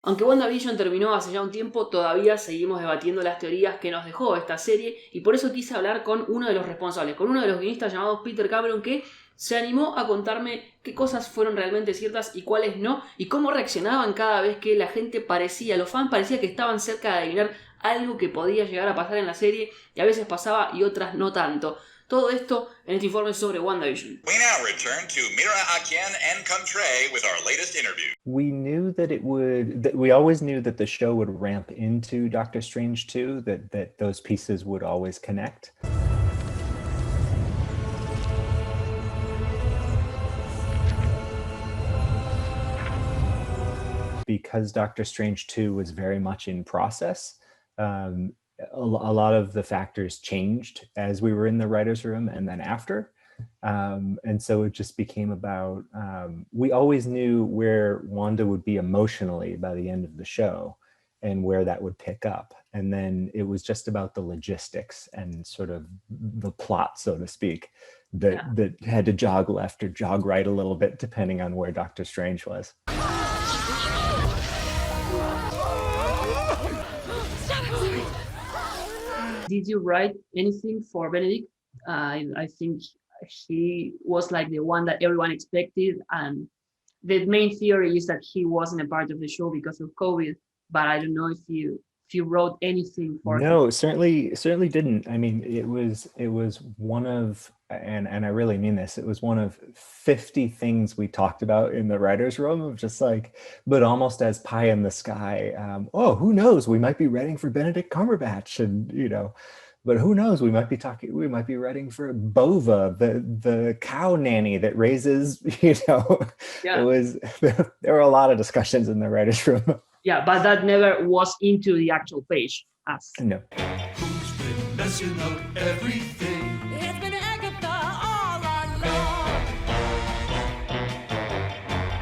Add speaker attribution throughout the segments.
Speaker 1: Aunque WandaVision terminó hace ya un tiempo, todavía seguimos debatiendo las teorías que nos dejó esta serie y por eso quise hablar con uno de los responsables, con uno de los guionistas llamados Peter Cameron, que se animó a contarme qué cosas fueron realmente ciertas y cuáles no, y cómo reaccionaban cada vez que la gente parecía, los fans parecía que estaban cerca de adivinar algo que podía llegar a pasar en la serie, y a veces pasaba y otras no tanto. Todo esto en este informe sobre WandaVision.
Speaker 2: We now return to Mira Akien and Contre with our latest interview.
Speaker 3: We knew that it would, that we always knew that the show would ramp into Doctor Strange 2, that those pieces would always connect. Because Doctor Strange 2 was very much in process, a lot of the factors changed as we were in the writer's room and then after. And so it just became about, we always knew where Wanda would be emotionally by the end of the show and where that would pick up. And then it was just about the logistics and sort of the plot, so to speak, that had to jog left or jog right a little bit depending on where Doctor Strange was.
Speaker 1: Did you write anything for Benedict? I think he was like the one that everyone expected, and the main theory is that he wasn't a part of the show because of COVID. But I don't know if you wrote anything for him.
Speaker 3: No, certainly didn't. I mean, it was one of, and I really mean this, it was one of 50 things we talked about in the writer's room of just like, but almost as pie in the sky. Oh, who knows? We might be writing for Benedict Cumberbatch, and but who knows? We might be writing for Bova, the cow nanny that raises,
Speaker 1: Yeah.
Speaker 3: There were a lot of discussions in the writer's room.
Speaker 1: Yeah, but that never was into the actual page.
Speaker 3: No.
Speaker 4: Who's been messing up everything?
Speaker 5: It's been Agatha all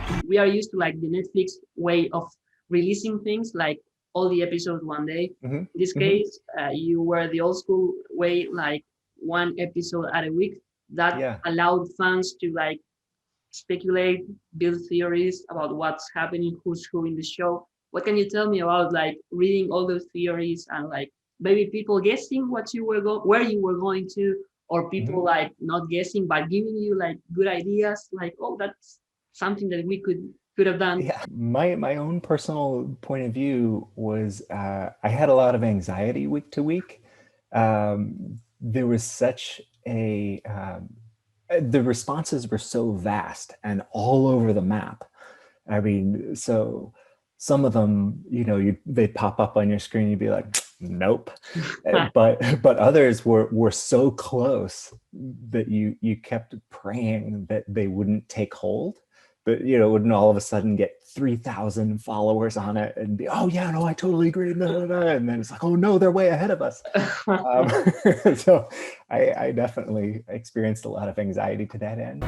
Speaker 5: along.
Speaker 1: We are used to like the Netflix way of releasing things, like all the episodes one day.
Speaker 3: Mm-hmm.
Speaker 1: In this case, you were the old school way, like one episode at a week. That allowed fans to like speculate, build theories about what's happening, who's who in the show. What can you tell me about like reading all those theories and like maybe people guessing what you were where you were going to, or people like not guessing but giving you like good ideas, like, oh, that's something that we could have done?
Speaker 3: Yeah, my own personal point of view was I had a lot of anxiety week to week. There was such a the responses were so vast and all over the map. I mean, so some of them, they'd pop up on your screen, you'd be like, nope. but others were so close that you kept praying that they wouldn't take hold. But wouldn't all of a sudden get 3,000 followers on it and be, oh yeah, no, I totally agree. And then it's like, oh no, they're way ahead of us. So I definitely experienced a lot of anxiety to that end.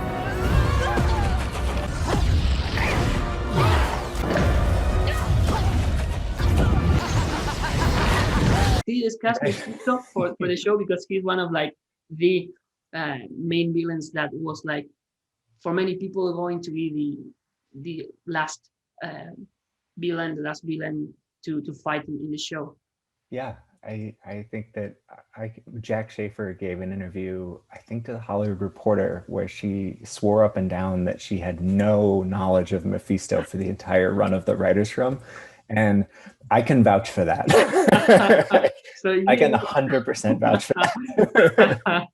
Speaker 1: He discussed Mephisto for the show because he's one of like the main villains that was like, for many people, going to be the last villain to fight in the show.
Speaker 3: Yeah, I think that Jack Schaefer gave an interview, I think, to the Hollywood Reporter, where she swore up and down that she had no knowledge of Mephisto for the entire run of the writer's room. And I can vouch for that. I can 100% vouch for that.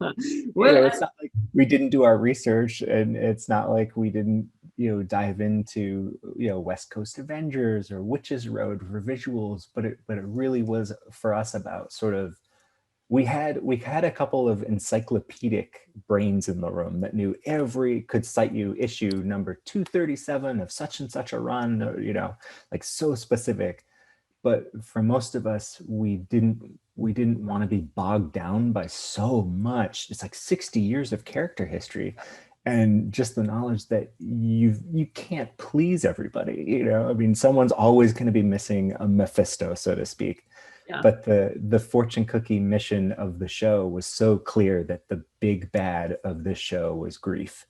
Speaker 1: Well,
Speaker 3: it's not like we didn't do our research, and it's not like we didn't, dive into, West Coast Avengers or Witches Road for visuals, but it really was for us about sort of, we had a couple of encyclopedic brains in the room that knew could cite you issue number 237 of such and such a run, or, like so specific. But for most of us, we didn't want to be bogged down by so much. It's like 60 years of character history, and just the knowledge that you can't please everybody. I mean, someone's always going to be missing a Mephisto, so to speak.
Speaker 1: Yeah.
Speaker 3: But the fortune cookie mission of the show was so clear that the big bad of this show was grief.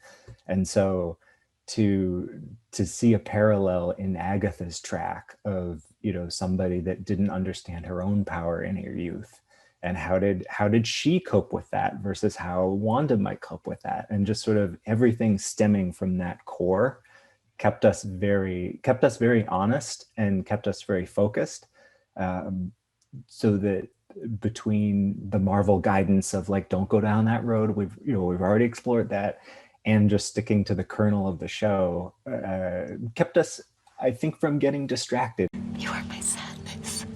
Speaker 3: And so to see a parallel in Agatha's track of, you know, somebody that didn't understand her own power in her youth, and how did she cope with that versus how Wanda might cope with that, and just sort of everything stemming from that core kept us very honest and kept us very focused, so that between the Marvel guidance of like, don't go down that road, we've already explored that, and just sticking to the kernel of the show, kept us, I think, from getting distracted.
Speaker 6: You are my sadness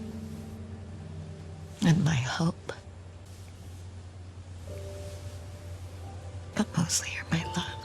Speaker 6: and my hope, but mostly you're my love.